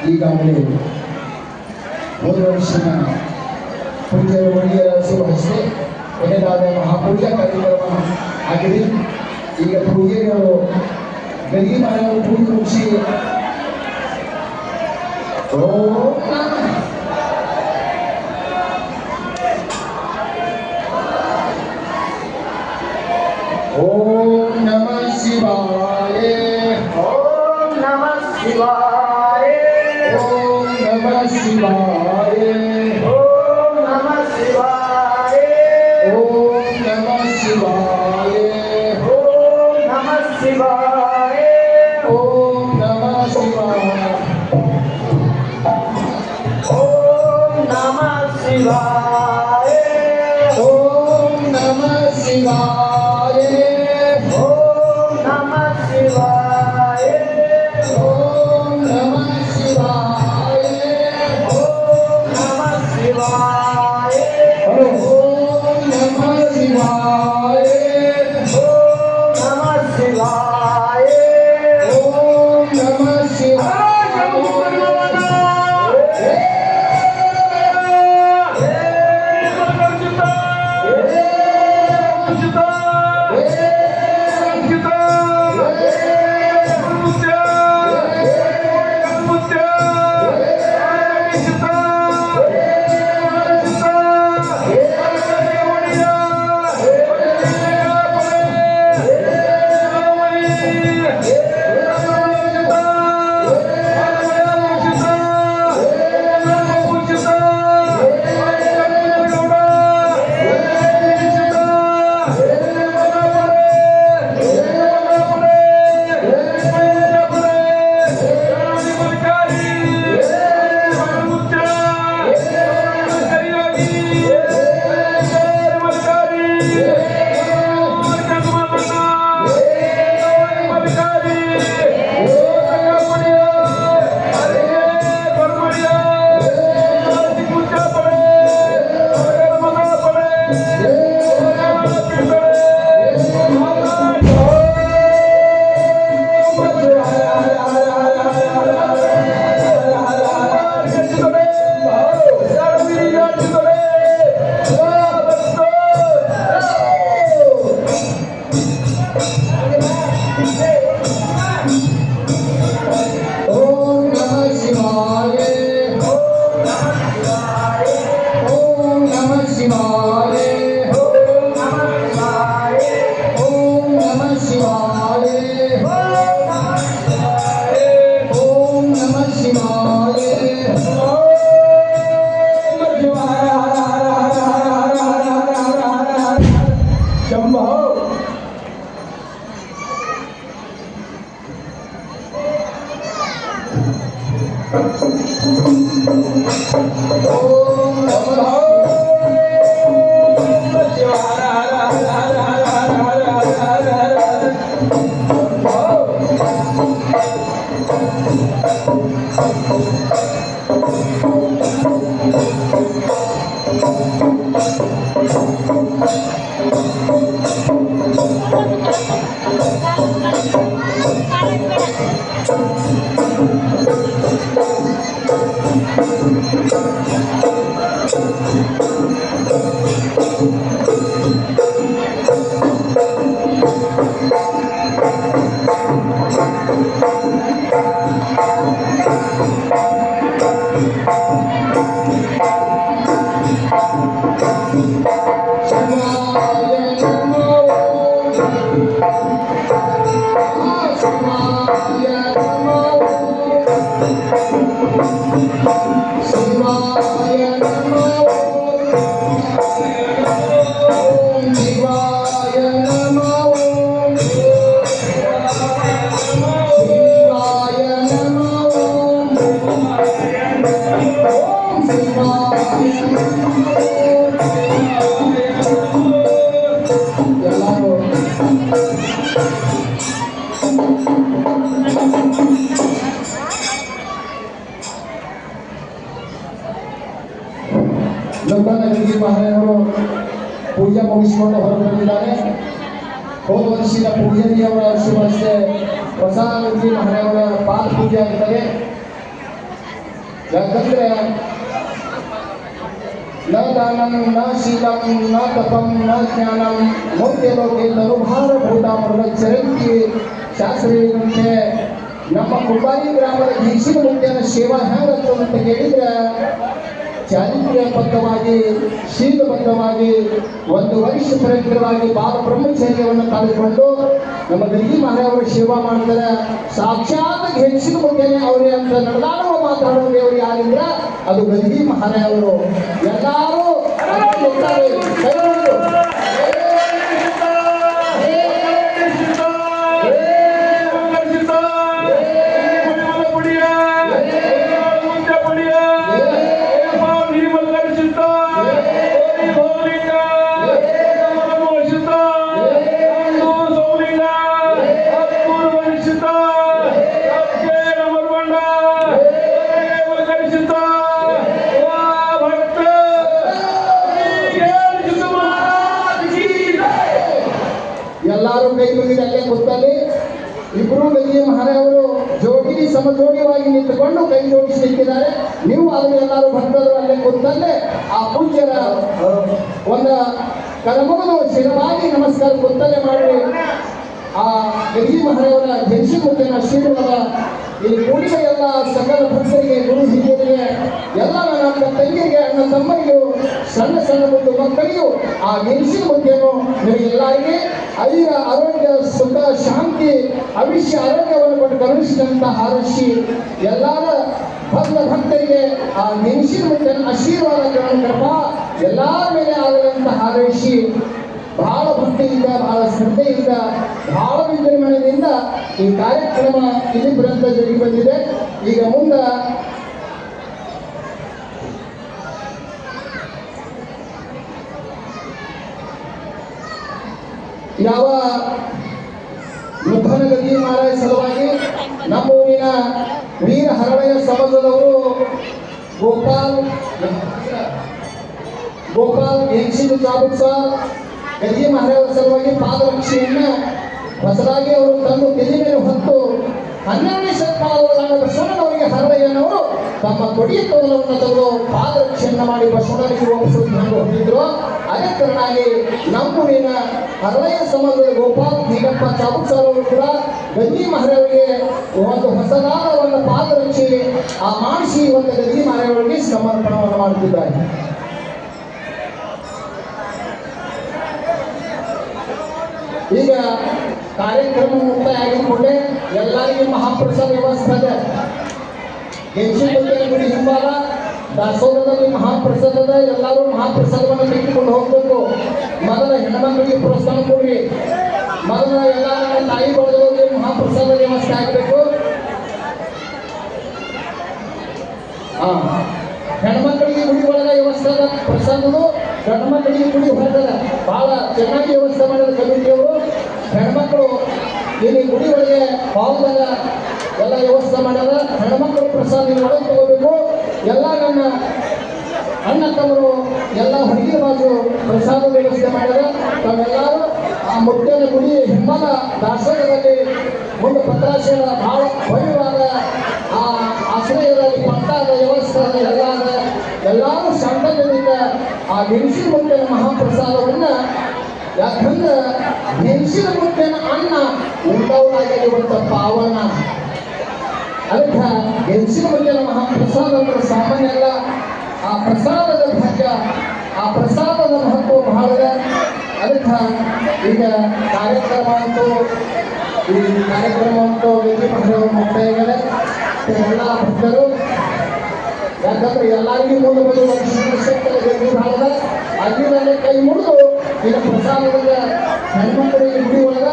ಈಗಾಗಲೇ ಹೋದ ವರ್ಷದ ಪೂಜೆ ಒಳ್ಳೆಯ ಶುಭಹಸ್ತೆ ಕೊನೆಯದಾದ ಮಹಾಪೂಜಾ ಕಾರ್ಯಕ್ರಮ ಆಗಿದೆ. ಈಗ ಪೂಜೆಗೆ ಗರಿಗೆ ಮರ ಪೂಜೆ ಮುಗಿಸಿ ಓಂ ನಮಃ ಶಿವಾಯ, ಓಂ ನಮಃ ಶಿವಾಯ, ಓಂ ನಮಃ ಶಿವಾಯ, ಓಂ ನಮಃ ಶಿವಾಯ, ಓಂ ನಮಃ ಶಿವಾಯ, ಓಂ ನಮಃ ಶಿವಾಯ, ಓಂ ನಮಃ ಶಿವಾಯ, ಓಂ ನಮಃ ಶಿವಾಯ, ಓಂ ನಮಃ ಶಿವಾಯ, ಓಂ ನಮಃ ಶಿವಾಯ, ಓಂ ನಮಃ ಶಿವಾಯ, ಓಂ ನಮಃ ಶಿವಾಯ, ಓಂ ನಮಃ ಶಿವಾಯ, ಓಂ ನಮಃ ಶಿವಾಯ. ಓಂ ನಮಃ ಶಿವಾಯ. ಓಂ ನಮಃ ಶಿವಾಯ, ಓಂ ನಮಃ ಶಿವಾಯ, ಓಂ ನಮಃ ಶಿವಾಯ, ಓಂ ನಮಃ ಶಿವಾಯ. ಶಂಭೋ ಓಂ ನಮಃ ಲೋಕನಾಥಗಿ ಮಹಾರಾಜರು ಪೂಜೆ ಮುಗಿಸಿಕೊಂಡು ಹೊರಬಂದಿದ್ದಾರೆ. ಹೋದ ವರ್ಷದ ಪೂಜಾರಿ ಅವರ ಶುಭಾಶಯ ಹೊಸ ಗಂಗಿ ಮಹಾರಾಯವರ ಪಾದ ಪೂಜೆ ಆಗ್ತದೆ. ಯಾಕಂದ್ರೆ ನ ದಾನಂ ನ ಶೀಲಂ ನ ತಪಂ ನ ಜ್ಞಾನಂ ಮುಖ್ಯಲೋಕೆ ತನುಭಾರಭೂತ ಚರಂತಿ ಶಾಸ್ತ್ರೀಯಂತೆ ನಮ್ಮ ಕುಂಬಾರಿ ಗ್ರಾಮದ ಘೀಸಿನ ಮುಖ್ಯನ ಸೇವಾ ಹೆಂಗತ್ತು ಅಂತ ಕೇಳಿದ್ರೆ ಚಾರಿತ್ರ್ಯಬದ್ಧವಾಗಿ ಶೀಲಬದ್ಧವಾಗಿ ಒಂದು ವರ್ಷ ಪರಂಪರವಾಗಿ ಬಾಲ ಬ್ರಹ್ಮಚರ್ಯವನ್ನು ಕಾಯ್ದುಕೊಂಡು ನಮ್ಮ ಗಂಗಿ ಮಹಾರಾಯವರು ಸೇವಾ ಮಾಡ್ತಾರೆ. ಸಾಕ್ಷಾತ್ ಹೆಚ್ಚಿನ ಮುಖ್ಯನೇ ಅವರೇ ಅಂತ ನಡೆದಾಡುವ ಮಾತಾಡುವ ದೇವರು ಯಾರಿದ್ರ ಅದು ಗಂಗಿ ಮಹಾರಾಯವರು. ಎಲ್ಲರೂ ಕೈ ಮುಗಿದು ಎಲ್ಲರೂ ಕೈ ಮುಗಿದು ಅಲ್ಲೇ ಕೂತಲ್ಲಿ ಇಬ್ಬರು ಗಂಗಿ ಮಹಾರಾಯವರು ಜೋಡಿ ಸಮಜೋಡಿಯಾಗಿ ನಿಂತುಕೊಂಡು ಕೈ ಜೋಡಿಸಿ ನಿಂತಿದ್ದಾರೆ. ನೀವು ಅದನ್ನು ಎಲ್ಲರೂ ಭಕ್ತರು ಅಲ್ಲೇ ಕೂತಲ್ಲೇ ಆ ಪೂಜ್ಯರ ಒಂದು ಕರಮುಗಿದು ಶಿರವಾಗಿ ನಮಸ್ಕಾರ ಕೂತಲ್ಲೇ ಮಾಡಿ ಆ ಗಂಗಿ ಮಹಾರಾಯವರ ಜನಿಸಿ ಮುಖ್ಯನ ಆಶೀರ್ವಾದ ಇಲ್ಲಿ ಕೂಡಿದ ಎಲ್ಲ ಸಕಲ ಭಕ್ತರಿಗೆ ಗುರು ಹಿರಿಯರಿಗೆ ಎಲ್ಲ ನನ್ನ ತಂಗಿಗೆ ಅಣ್ಣ ತಮ್ಮರಿಗೂ ಸಣ್ಣ ಸಣ್ಣ ಒಂದು ಮಕ್ಕಳಿಗೂ ಆ ಗೆಲ್ಸಿನ ಮುಖ್ಯನು ನಿಮಗೆಲ್ಲರಿಗೆ ಐರ ಆರೋಗ್ಯ ಸುಖ ಶಾಂತಿ ಅವಿಷ್ಯ ಆರೋಗ್ಯವನ್ನು ಕೊಟ್ಟು ಕರುಣಿಸಿದಂತ ಹಾರೈಸಿ ಎಲ್ಲರ ಭಕ್ತರಿಗೆ ಆ ಗೆಲ್ಸಿನ ಮುಖ್ಯನ ಆಶೀರ್ವಾದ ಕೃಪಾ ಎಲ್ಲರ ಮೇಲೆ ಆಗದಂತ ಹಾರೈಸಿ ಬಹಳ ಭಕ್ತಿಯಿಂದ ಬಹಳ ಶ್ರದ್ಧೆಯಿಂದ ಬಹಳ ವಿಜೃಂಭಣೆಯಿಂದ ಈ ಕಾರ್ಯಕ್ರಮ ಇಲ್ಲಿ ಬೃಂದ ಜರುಗಿ ಬಂದಿದೆ. ಈಗ ಮುಂದೆ ಯಾವ ಮುಖನ ಗಂಗಿ ಮಹಾರಾಯ ಸಲುವಾಗಿ ನಮ್ಮ ಊರಿನ ವೀರ ಹರಳೆಯ ಸಮಾಜದವರು ಗೋಪಾಲ್ ಎನ್ಸಿದ ಚಾಬುಕ್ ಸರ್ ಗಂಗಿ ಮಹಾರಾಯರ ಸಲುವಾಗಿ ಪಾದರಕ್ಷೆಯನ್ನ ಹೊಸದಾಗಿ ಅವರು ತಂದು ತೆಲಿ ಮೇಲೆ ಹೊತ್ತು 12ನೇ ಶತಮಾನದ ಬಸವಣ್ಣನವರಿಗೆ ಹರಳೆಯನವರು ತಮ್ಮ ಕೊಡಿಯ ತೋಲವನ್ನು ತೆಗೆದು ಪಾದರಕ್ಷೆಯನ್ನ ಮಾಡಿ ಬಸವಣ್ಣನಿಗೆ ಹೊಂದಿದ್ರು. ಅದೇ ಕಾರಣಾಗಿ ನಮ್ಮೂರಿನ ಹರಳೆಯ ಸಮಾಜದ ಗೋಪಾಲ್ ನೀಗಪ್ಪ ಚಾಬುಕ್ ಸರ್ ಅವರು ಕೂಡ ಗಂಗಿ ಮಹಾರಾಯರಿಗೆ ಒಂದು ಹೊಸದಾದ ಒಂದು ಪಾದರಕ್ಷೆ ಆ ಮಾಡಿಸಿ ಒಂದು ಗಂಗಿ ಮಹಾರಾಯರಿಗೆ ಸಮರ್ಪಣವನ್ನು ಮಾಡುತ್ತಿದ್ದಾರೆ. ಈಗ ಕಾರ್ಯಕ್ರಮ ಮುಕ್ತಾಯ ಆಗಿದ್ಕೊಂಡೆ ಎಲ್ಲರಿಗೂ ಮಹಾಪ್ರಸಾದ ವ್ಯವಸ್ಥೆ ಇದೆ. ಗೆಂಚಿನ ಗುಡಿ ಹಿಂಬಾಲ ದಾಸೋಹದಲ್ಲಿ ಮಹಾಪ್ರಸಾದದ ಎಲ್ಲರೂ ಮಹಾಪ್ರಸಾದವನ್ನು ತೆಗೆದುಕೊಂಡು ಹೋಗ್ಬೇಕು. ಮೊದಲ ಹೆಣ್ಮಕ್ಳಿಗೆ ಪ್ರೋತ್ಸಾಹ ಕೊಡ್ರಿ. ಮೊದಲ ಎಲ್ಲ ತಾಯಿ ಬಳಗದವರಿಗೆ ಮಹಾಪ್ರಸಾದ ವ್ಯವಸ್ಥೆ ಆಗಬೇಕು. ಹೆಣ್ಮಕ್ಳಿಗೆ ಗುಡಿ ಒಳಗ ವ್ಯವಸ್ಥೆ ಪ್ರಸಾದದು, ಗಂಡು ಮಕ್ಕಳಿಗೆ ಗುಡಿ ಹೊರಗದ ಬಹಳ ಚೆನ್ನಾಗಿ ವ್ಯವಸ್ಥೆ ಮಾಡಿದ ಕಮಿಟಿಯವರು. ಹೆಣ್ಮಕ್ಳು ಇಲ್ಲಿ ಗುಡಿ ಒಳಗೆ ಪಾವದಾಗ ಎಲ್ಲ ವ್ಯವಸ್ಥೆ ಮಾಡ್ಯಾರ. ಹೆಣ್ಮಕ್ಳು ಪ್ರಸಾದ ಒಳಗೆ ತಗೋಬೇಕು. ಎಲ್ಲ ನನ್ನ ಅಣ್ಣ ತಮ್ಮರು ಎಲ್ಲ ಹೊರಗಿನ ಬಾಜು ಪ್ರಸಾದ ವ್ಯವಸ್ಥೆ ಮಾಡ್ಯಾರ. ತಾವೆಲ್ಲರೂ ಆ ಮುಖ್ಯನ ಗುಡಿ ಹಿಂಬಲ ದಾಸೋಹದಲ್ಲಿ ಮುಂದೆ ಪತ್ರಾಶಯ ಬಹಳ ಭವ್ಯವಾದ ಆ ಆಶ್ರಯದಲ್ಲಿ ಪಟ್ಟಾದ ವ್ಯವಸ್ಥೆ ಎಲ್ಲರೂ ಶಾಂತದಿಂದ ಆ ಗೆಣಸಿನ ಮುಖ್ಯನ ಮಹಾಪ್ರಸಾದವನ್ನ, ಯಾಕಂದ್ರೆ ಗೆಣಸಿನ ಮುಖ್ಯನ ಅನ್ನ ಉಂಟವರಾಗಿರುವಂತ ಪಾವನ. ಅದಕ್ಕೆ ಗೆಣಸಿನ ಮುಖ್ಯನ ಮಹಾಪ್ರಸಾದ ಅಂದ್ರೆ ಸಾಮಾನ್ಯ ಅಲ್ಲ. ಆ ಪ್ರಸಾದದ ಭಾಗ್ಯ, ಆ ಪ್ರಸಾದದ ಮಹತ್ವ ಬಹಳ ಇದೆ. ಅದಕ್ಕೆ ಈಗ ಕಾರ್ಯಕ್ರಮ ಅಂತೂ ಗಂಗಿ ಮಹಾರಾಯರು ಮುಕ್ತಾಯ ಆಗ್ಯಾರ. ಎಲ್ಲ ಭಕ್ತರು ಯಾಕಂದ್ರೆ ಎಲ್ಲರಿಗೂ ಮುಂದೆ ಬಂದು ಗಂಗಿ ಭಾಗದ ಅಲ್ಲಿಂದಲೇ ಕೈ ಮುರಿದು ಈಗ ಪ್ರಸಾದದ ಹೆಣ್ಮಕ್ಕಳಿಗೆ ಗುಡಿ ಒಳಗ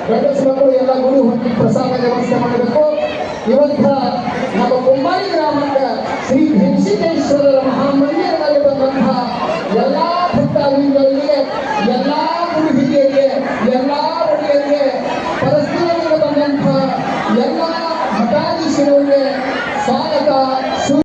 ಗಂಡಸ ಮಕ್ಕಳು ಎಲ್ಲ ಗುಡಿ ಹೋಗಿ ಪ್ರಸಾದ ವ್ಯವಸ್ಥೆ ಮಾಡಬೇಕು. ಇವತ್ತ ನಮ್ಮ ಕುಂಬಾರಿ ಗ್ರಾಮಕ್ಕೆ ಶ್ರೀ ಭಿಂಸಿಕೇಶ್ವರರ ಮಹಾಮಂದಿರದಲ್ಲಿ ಬಂದಂತಹ ಎಲ್ಲ